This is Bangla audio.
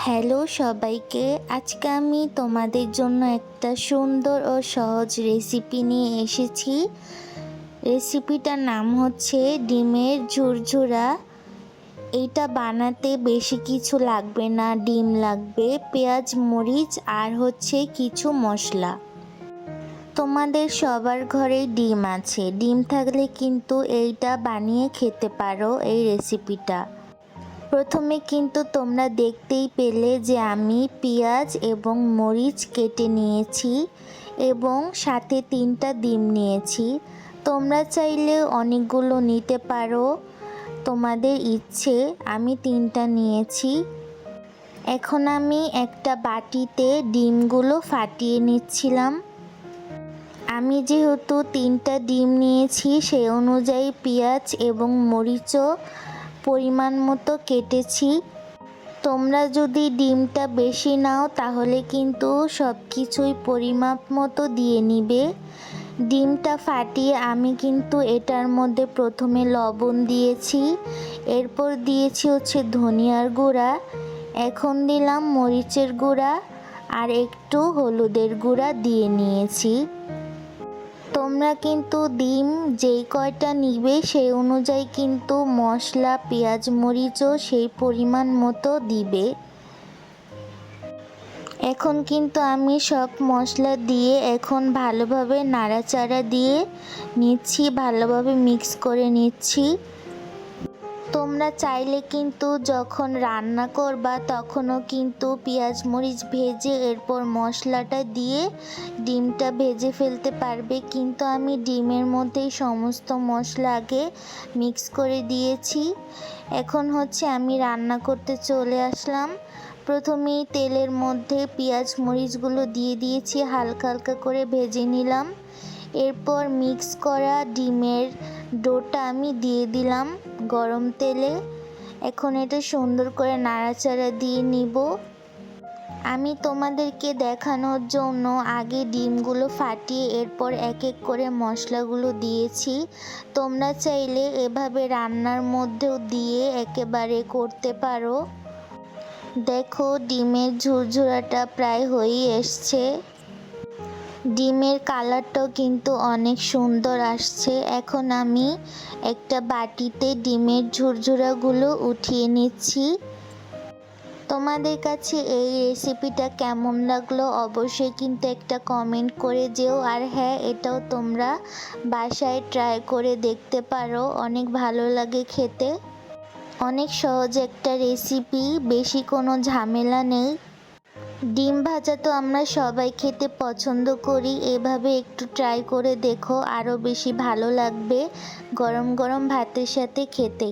হ্যালো সবাইকে, আজকে আমি তোমাদের জন্য একটা সুন্দর ও সহজ রেসিপি নিয়ে এসেছি। রেসিপিটার নাম হচ্ছে ডিমের ঝুরঝুরা। এইটা বানাতে বেশি কিছু লাগবে না, ডিম লাগবে, পেঁয়াজ মরিচ আর হচ্ছে কিছু মশলা। তোমাদের সবার ঘরেই ডিম আছে, ডিম থাকলে কিন্তু এইটা বানিয়ে খেতে পারো এই রেসিপিটা। প্রথমে কিন্তু তোমরা দেখতেই পেলে যে আমি পেঁয়াজ এবং মরিচ কেটে নিয়েছি এবং সাথে 3টা ডিম নিয়েছি। তোমরা চাইলে অনেকগুলো নিতে পারো, তোমাদের ইচ্ছে। আমি 3টা নিয়েছি। এখন আমি একটা বাটিতে ডিমগুলো ফাটিয়ে নিচ্ছিলাম। আমি যেহেতু 3টা ডিম নিয়েছি সেই অনুযায়ী পেঁয়াজ এবং মরিচও পরিমাণ মতো কেটেছি। তোমরা যদি ডিমটা বেশি নাও তাহলে কিন্তু সব কিছুই পরিমাপ মতো দিয়ে নিবে। ডিমটা ফাটিয়ে আমি কিন্তু এটার মধ্যে প্রথমে লবণ দিয়েছি, এরপর দিয়েছি হচ্ছে ধনিয়ার গুঁড়া, এখন দিলাম মরিচের গুঁড়া আর একটু হলুদের গুঁড়া দিয়ে নিয়েছি। তোমরা কিন্তু ডিম যেই কয়টা নিবে সেই অনুযায়ী কিন্তু মশলা পেঁয়াজ মরিচও সেই পরিমাণ মতো দিবে। এখন কিন্তু আমি সব মশলা দিয়ে এখন ভালোভাবে নাড়াচাড়া দিয়ে নিচ্ছি, ভালোভাবে মিক্স করে নিচ্ছি। তোমরা চাইলে কিন্তু যখন রান্না করবা তখনও কিন্তু পেঁয়াজ মরিচ ভেজে এরপর মশলাটা দিয়ে ডিমটা ভেজে ফেলতে পারবে, কিন্তু আমি ডিমের মধ্যেই সমস্ত মশলা আগে মিক্স করে দিয়েছি। এখন হচ্ছে আমি রান্না করতে চলে আসলাম। প্রথমেই তেলের মধ্যে পেঁয়াজ মরিচগুলো দিয়ে দিয়েছি, হালকা হালকা করে ভেজে নিলাম। এরপর মিক্স করা ডিমের ডোটা আমি দিয়ে দিলাম গরম তেলে। এখন এটা সুন্দর করে নাড়াচাড়া দিয়ে নিব। আমি তোমাদেরকে দেখানোর জন্য আগে ডিমগুলো ফাটিয়ে এরপর এক এক করে মশলাগুলো দিয়েছি। তোমরা চাইলে এভাবে রান্নার মধ্যেও দিয়ে একেবারে করতে পারো। দেখো ডিমের ঝুরঝুরাটা প্রায় হয়েই এসছে। ডিমের কালারটাও কিন্তু অনেক সুন্দর আসছে। এখন আমি একটা বাটিতে ডিমের ঝুরঝুরাগুলো উঠিয়ে নিচ্ছি। তোমাদের কাছে এই রেসিপিটা কেমন লাগলো অবশ্যই কিন্তু একটা কমেন্ট করে যেও। আর হ্যাঁ, এটাও তোমরা বাসায় ট্রাই করে দেখতে পারো, অনেক ভালো লাগে খেতে। অনেক সহজ একটা রেসিপি, বেশি কোনো ঝামেলা নেই। ডিম ভাজা তো আমরা সবাই খেতে পছন্দ করি, এভাবে একটু ট্রাই করে দেখো, আরও বেশি ভালো লাগবে গরম গরম ভাতের সাথে খেতে।